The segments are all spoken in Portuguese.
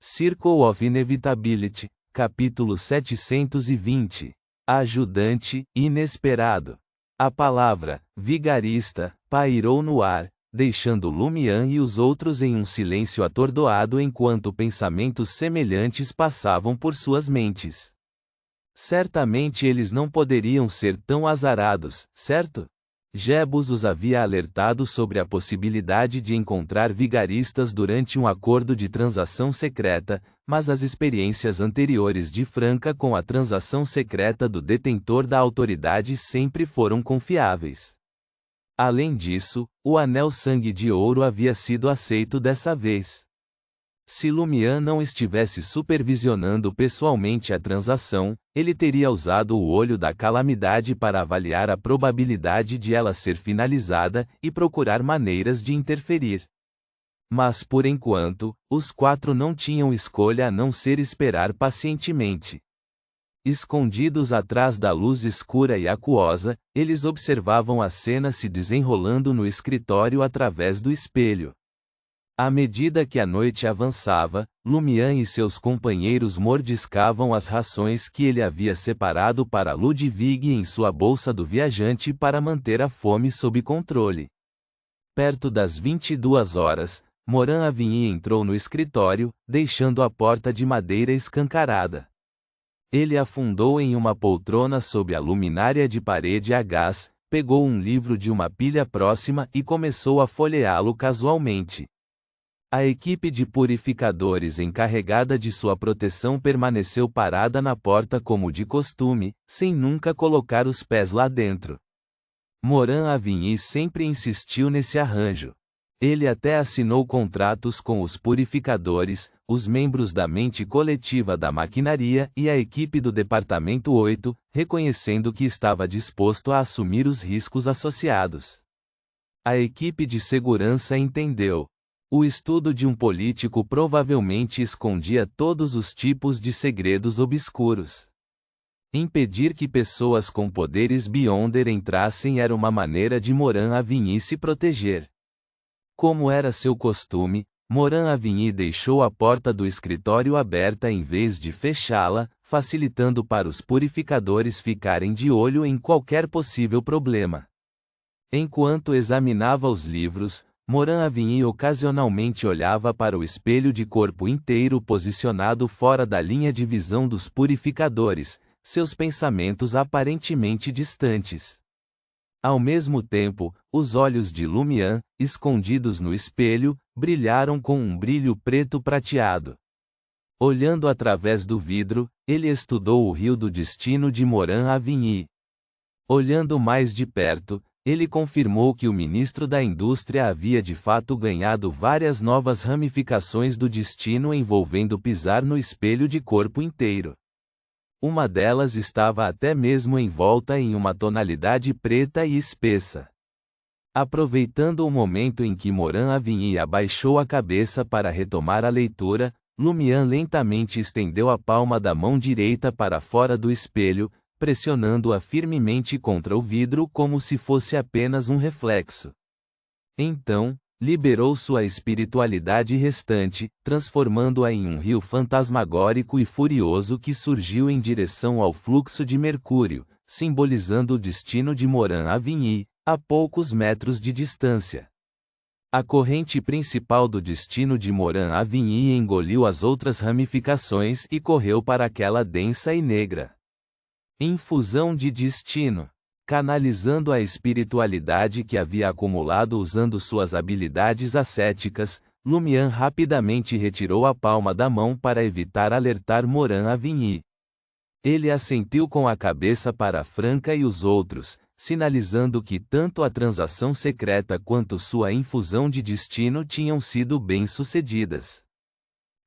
Circle of Inevitability, capítulo 720. Ajudante, inesperado. A palavra, vigarista, pairou no ar, deixando Lumian e os outros em um silêncio atordoado enquanto pensamentos semelhantes passavam por suas mentes. Certamente eles não poderiam ser tão azarados, certo? Jebus os havia alertado sobre a possibilidade de encontrar vigaristas durante um acordo de transação secreta, mas as experiências anteriores de Franca com a transação secreta do detentor da autoridade sempre foram confiáveis. Além disso, o anel sangue de ouro havia sido aceito dessa vez. Se Lumian não estivesse supervisionando pessoalmente a transação, ele teria usado o olho da calamidade para avaliar a probabilidade de ela ser finalizada e procurar maneiras de interferir. Mas por enquanto, os quatro não tinham escolha a não ser esperar pacientemente. Escondidos atrás da luz escura e aquosa, eles observavam a cena se desenrolando no escritório através do espelho. À medida que a noite avançava, Lumian e seus companheiros mordiscavam as rações que ele havia separado para Ludwig em sua bolsa do viajante para manter a fome sob controle. Perto das 22 horas, Morin Avigny entrou no escritório, deixando a porta de madeira escancarada. Ele afundou em uma poltrona sob a luminária de parede a gás, pegou um livro de uma pilha próxima e começou a folheá-lo casualmente. A equipe de purificadores encarregada de sua proteção permaneceu parada na porta como de costume, sem nunca colocar os pés lá dentro. Morin Avigny sempre insistiu nesse arranjo. Ele até assinou contratos com os purificadores, os membros da mente coletiva da maquinaria e a equipe do Departamento 8, reconhecendo que estava disposto a assumir os riscos associados. A equipe de segurança entendeu. O estudo de um político provavelmente escondia todos os tipos de segredos obscuros. Impedir que pessoas com poderes Beyonder entrassem era uma maneira de Morin Avigny se proteger. Como era seu costume, Morin Avigny deixou a porta do escritório aberta em vez de fechá-la, facilitando para os purificadores ficarem de olho em qualquer possível problema. Enquanto examinava os livros, Morin Avigny ocasionalmente olhava para o espelho de corpo inteiro posicionado fora da linha de visão dos purificadores, seus pensamentos aparentemente distantes. Ao mesmo tempo, os olhos de Lumian, escondidos no espelho, brilharam com um brilho preto prateado. Olhando através do vidro, ele estudou o rio do destino de Morin Avigny. Olhando mais de perto, ele confirmou que o ministro da Indústria havia de fato ganhado várias novas ramificações do destino envolvendo pisar no espelho de corpo inteiro. Uma delas estava até mesmo envolta em uma tonalidade preta e espessa. Aproveitando o momento em que Morin Avigny abaixou a cabeça para retomar a leitura, Lumian lentamente estendeu a palma da mão direita para fora do espelho, pressionando-a firmemente contra o vidro como se fosse apenas um reflexo. Então, liberou sua espiritualidade restante, transformando-a em um rio fantasmagórico e furioso que surgiu em direção ao fluxo de Mercúrio, simbolizando o destino de Morin Avigny, a poucos metros de distância. A corrente principal do destino de Morin Avigny engoliu as outras ramificações e correu para aquela densa e negra infusão de destino. Canalizando a espiritualidade que havia acumulado usando suas habilidades ascéticas, Lumian rapidamente retirou a palma da mão para evitar alertar Morin Avigny. Ele assentiu com a cabeça para Franca e os outros, sinalizando que tanto a transação secreta quanto sua infusão de destino tinham sido bem-sucedidas.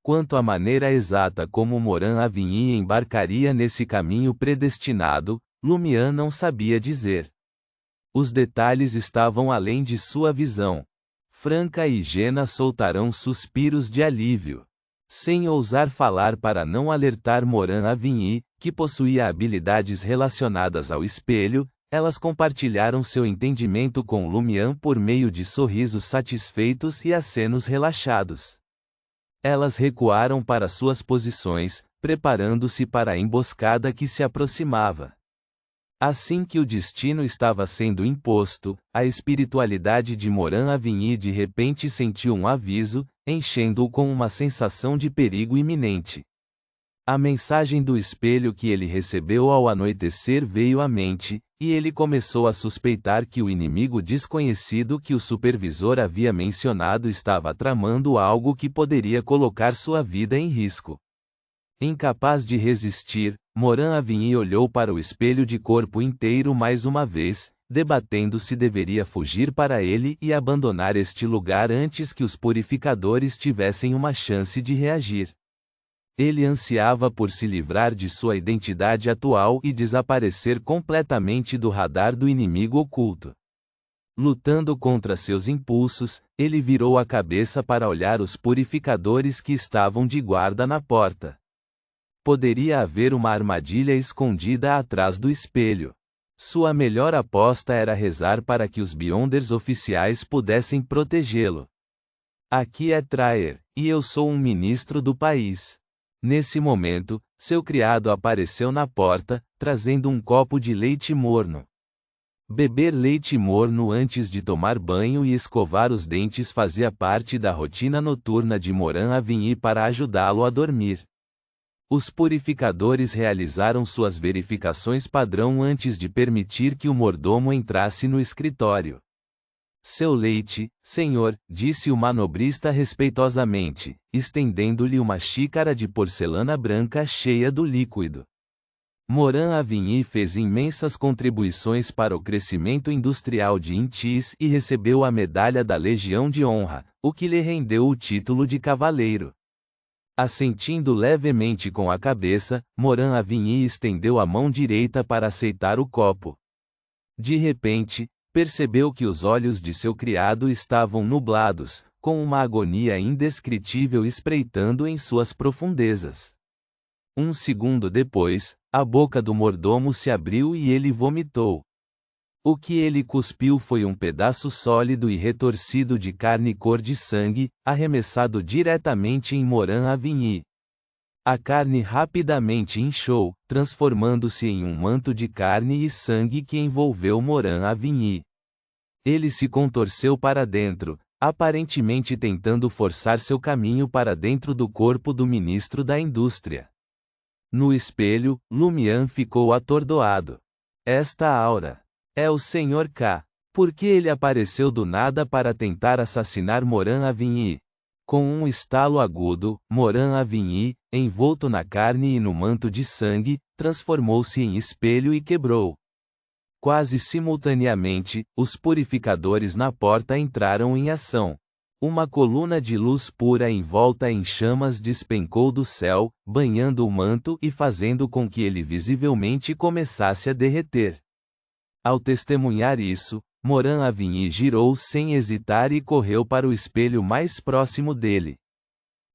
Quanto à maneira exata como Morin Avigny embarcaria nesse caminho predestinado, Lumian não sabia dizer. Os detalhes estavam além de sua visão. Franca e Jenna soltarão suspiros de alívio. Sem ousar falar para não alertar Morin Avigny, que possuía habilidades relacionadas ao espelho, elas compartilharam seu entendimento com Lumian por meio de sorrisos satisfeitos e acenos relaxados. Elas recuaram para suas posições, preparando-se para a emboscada que se aproximava. Assim que o destino estava sendo imposto, a espiritualidade de Morin-Avigny de repente sentiu um aviso, enchendo-o com uma sensação de perigo iminente. A mensagem do espelho que ele recebeu ao anoitecer veio à mente, e ele começou a suspeitar que o inimigo desconhecido que o supervisor havia mencionado estava tramando algo que poderia colocar sua vida em risco. Incapaz de resistir, Morin-Avigny olhou para o espelho de corpo inteiro mais uma vez, debatendo se deveria fugir para ele e abandonar este lugar antes que os purificadores tivessem uma chance de reagir. Ele ansiava por se livrar de sua identidade atual e desaparecer completamente do radar do inimigo oculto. Lutando contra seus impulsos, ele virou a cabeça para olhar os purificadores que estavam de guarda na porta. Poderia haver uma armadilha escondida atrás do espelho. Sua melhor aposta era rezar para que os Beyonders oficiais pudessem protegê-lo. Aqui é Traer, e eu sou um ministro do país. Nesse momento, seu criado apareceu na porta, trazendo um copo de leite morno. Beber leite morno antes de tomar banho e escovar os dentes fazia parte da rotina noturna de Morin-Avigny para ajudá-lo a dormir. Os purificadores realizaram suas verificações padrão antes de permitir que o mordomo entrasse no escritório. Seu leite, senhor, disse o manobrista respeitosamente, estendendo-lhe uma xícara de porcelana branca cheia do líquido. Morin-Avigny fez imensas contribuições para o crescimento industrial de Intis e recebeu a medalha da Legião de Honra, o que lhe rendeu o título de cavaleiro. Assentindo levemente com a cabeça, Morin-Avigny estendeu a mão direita para aceitar o copo. De repente, percebeu que os olhos de seu criado estavam nublados, com uma agonia indescritível espreitando em suas profundezas. Um segundo depois, a boca do mordomo se abriu e ele vomitou. O que ele cuspiu foi um pedaço sólido e retorcido de carne cor de sangue, arremessado diretamente em Morin-Avigny. A carne rapidamente inchou, transformando-se em um manto de carne e sangue que envolveu Morin-Avigny. Ele se contorceu para dentro, aparentemente tentando forçar seu caminho para dentro do corpo do ministro da indústria. No espelho, Lumian ficou atordoado. Esta aura. É o Sr. K. Por que ele apareceu do nada para tentar assassinar Morin-Avigny? Com um estalo agudo, Morin-Avigny, envolto na carne e no manto de sangue, transformou-se em espelho e quebrou. Quase simultaneamente, os purificadores na porta entraram em ação. Uma coluna de luz pura envolta em chamas despencou do céu, banhando o manto e fazendo com que ele visivelmente começasse a derreter. Ao testemunhar isso, Morin-Avigny girou sem hesitar e correu para o espelho mais próximo dele.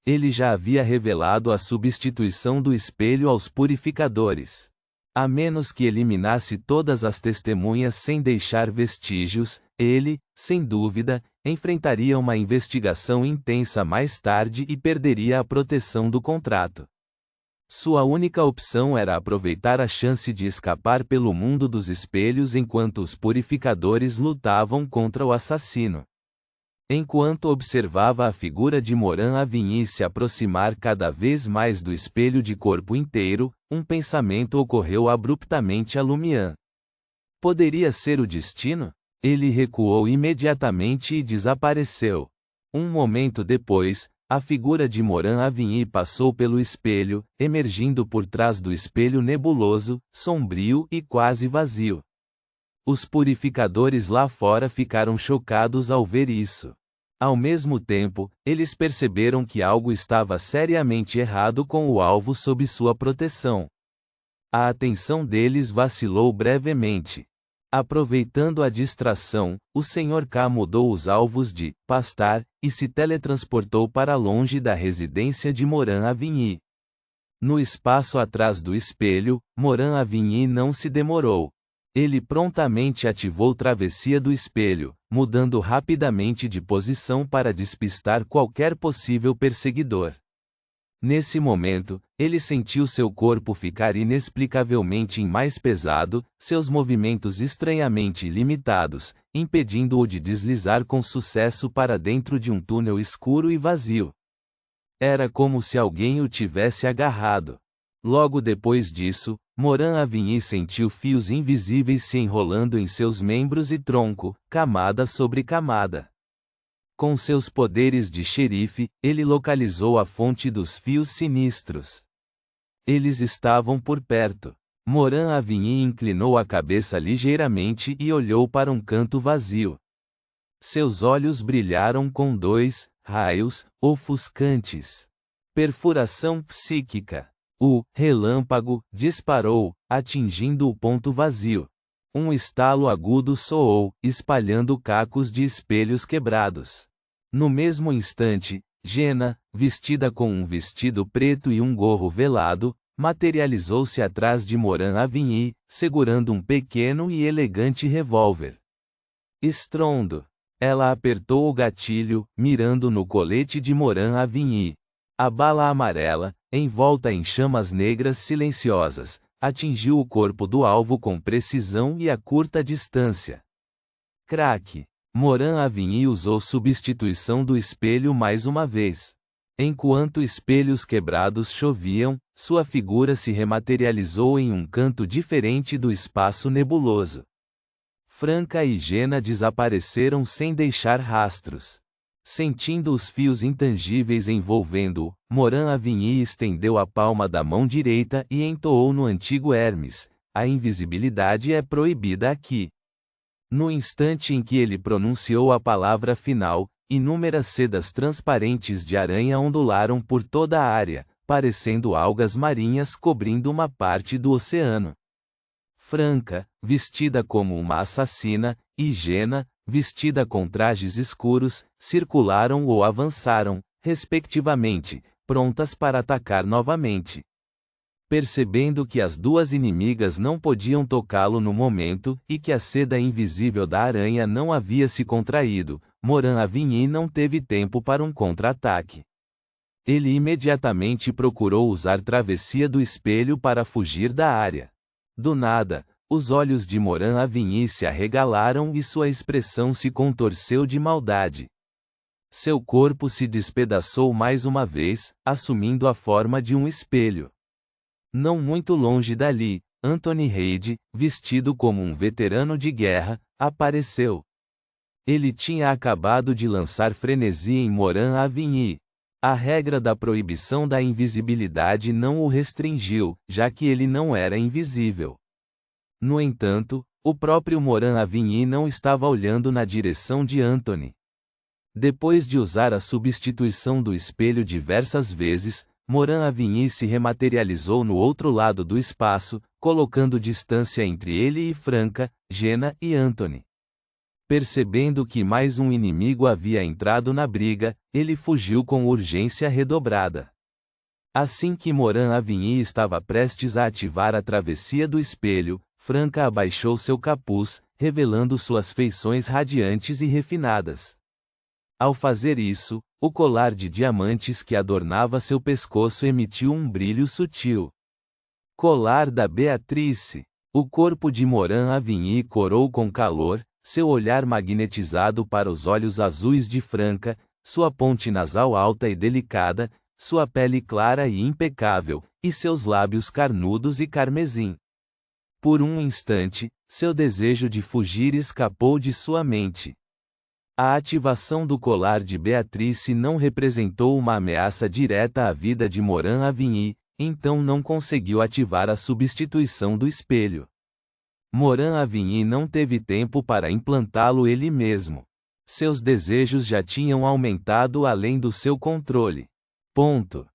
Ele já havia revelado a substituição do espelho aos purificadores. A menos que eliminasse todas as testemunhas sem deixar vestígios, ele, sem dúvida, enfrentaria uma investigação intensa mais tarde e perderia a proteção do contrato. Sua única opção era aproveitar a chance de escapar pelo mundo dos espelhos enquanto os purificadores lutavam contra o assassino. Enquanto observava a figura de Morin-Avigny se aproximar cada vez mais do espelho de corpo inteiro, um pensamento ocorreu abruptamente a Lumian. Poderia ser o destino? Ele recuou imediatamente e desapareceu. Um momento depois, a figura de Morin-Avigny passou pelo espelho, emergindo por trás do espelho nebuloso, sombrio e quase vazio. Os purificadores lá fora ficaram chocados ao ver isso. Ao mesmo tempo, eles perceberam que algo estava seriamente errado com o alvo sob sua proteção. A atenção deles vacilou brevemente. Aproveitando a distração, o Sr. K mudou os alvos de pastar e se teletransportou para longe da residência de Morin-Avigny. No espaço atrás do espelho, Morin-Avigny não se demorou. Ele prontamente ativou travessia do espelho, mudando rapidamente de posição para despistar qualquer possível perseguidor. Nesse momento, ele sentiu seu corpo ficar inexplicavelmente mais pesado, seus movimentos estranhamente limitados, impedindo-o de deslizar com sucesso para dentro de um túnel escuro e vazio. Era como se alguém o tivesse agarrado. Logo depois disso, Morin-Avigny sentiu fios invisíveis se enrolando em seus membros e tronco, camada sobre camada. Com seus poderes de xerife, ele localizou a fonte dos fios sinistros. Eles estavam por perto. Morin-Avigny inclinou a cabeça ligeiramente e olhou para um canto vazio. Seus olhos brilharam com 2 raios ofuscantes. Perfuração psíquica. O relâmpago disparou, atingindo o ponto vazio. Um estalo agudo soou, espalhando cacos de espelhos quebrados. No mesmo instante, Jenna, vestida com um vestido preto e um gorro velado, materializou-se atrás de Morin-Avigny, segurando um pequeno e elegante revólver. Estrondo. Ela apertou o gatilho, mirando no colete de Morin-Avigny. A bala amarela, envolta em chamas negras silenciosas, atingiu o corpo do alvo com precisão e a curta distância. Crack! Morin-Avigny usou substituição do espelho mais uma vez. Enquanto espelhos quebrados choviam, sua figura se rematerializou em um canto diferente do espaço nebuloso. Franca e Jenna desapareceram sem deixar rastros. Sentindo os fios intangíveis envolvendo-o, Morin-Avigny estendeu a palma da mão direita e entoou no antigo Hermes: "A invisibilidade é proibida aqui." No instante em que ele pronunciou a palavra final, inúmeras sedas transparentes de aranha ondularam por toda a área, parecendo algas marinhas cobrindo uma parte do oceano. Franca, vestida como uma assassina, e Jenna, vestida com trajes escuros, circularam ou avançaram, respectivamente, prontas para atacar novamente. Percebendo que as duas inimigas não podiam tocá-lo no momento, e que a seda invisível da aranha não havia se contraído, Morin-Avigny não teve tempo para um contra-ataque. Ele imediatamente procurou usar travessia do espelho para fugir da área. Do nada, os olhos de Morin-Avigny se arregalaram e sua expressão se contorceu de maldade. Seu corpo se despedaçou mais uma vez, assumindo a forma de um espelho. Não muito longe dali, Anthony Reid, vestido como um veterano de guerra, apareceu. Ele tinha acabado de lançar frenesi em Morin-Avigny. A regra da proibição da invisibilidade não o restringiu, já que ele não era invisível. No entanto, o próprio Morin-Avigny não estava olhando na direção de Anthony. Depois de usar a substituição do espelho diversas vezes, Morin-Avigny se rematerializou no outro lado do espaço, colocando distância entre ele e Franca, Jenna e Anthony. Percebendo que mais um inimigo havia entrado na briga, ele fugiu com urgência redobrada. Assim que Morin-Avigny estava prestes a ativar a travessia do espelho, Franca abaixou seu capuz, revelando suas feições radiantes e refinadas. Ao fazer isso, o colar de diamantes que adornava seu pescoço emitiu um brilho sutil. Colar da Beatrice. O corpo de Morin-Avigny corou com calor, seu olhar magnetizado para os olhos azuis de Franca, sua ponte nasal alta e delicada, sua pele clara e impecável, e seus lábios carnudos e carmesim. Por um instante, seu desejo de fugir escapou de sua mente. A ativação do colar de Beatrice não representou uma ameaça direta à vida de Morin-Avigny, então não conseguiu ativar a substituição do espelho. Morin-Avigny não teve tempo para implantá-lo ele mesmo. Seus desejos já tinham aumentado além do seu controle. Ponto.